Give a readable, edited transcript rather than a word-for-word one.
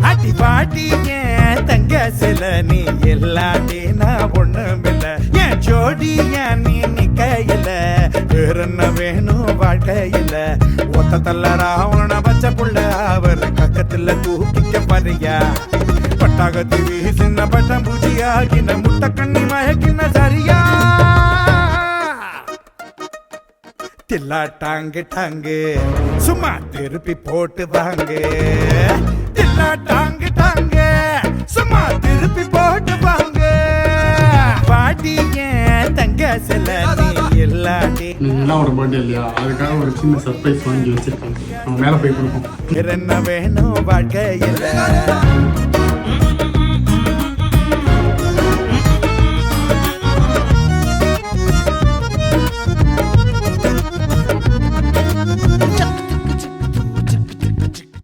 அடி பாட்டி ஏன் தங்க சில நீ இல்லாட்டி நான் ஒண்ணுமில்ல என் ஜோடி ஏன் நீ நிக்கையில வேற என்ன வேணும் வாழ்க்கையில ஒத்த தள்ள ராவண பச்சை புள்ள அவர் கக்கத்துல தூக்கிக்க பாரியா பட்டாகத்தி வீசின பட்டம் பூஜியாகின முட்டை கண்ணி மயக்கின சரியா தில்லா டாங்கு டாங்கு சும்மா திருப்பி போட்டு வாங்க தில்லா டாங்கு டாங்கு சும்மா திருப்பி போட்டு வாங்க பாட்டி ஏன் தங்க சில நீ இல்லாட்டி ஒரு பர்த்டே இல்லையா அதுக்காக ஒரு சின்ன சர்ப்ரைஸ் வாங்கி வச்சிருக்கேன் நம்ம மேலே போய் கொடுப்போம் என்ன வேணும் வாழ்க்கையில்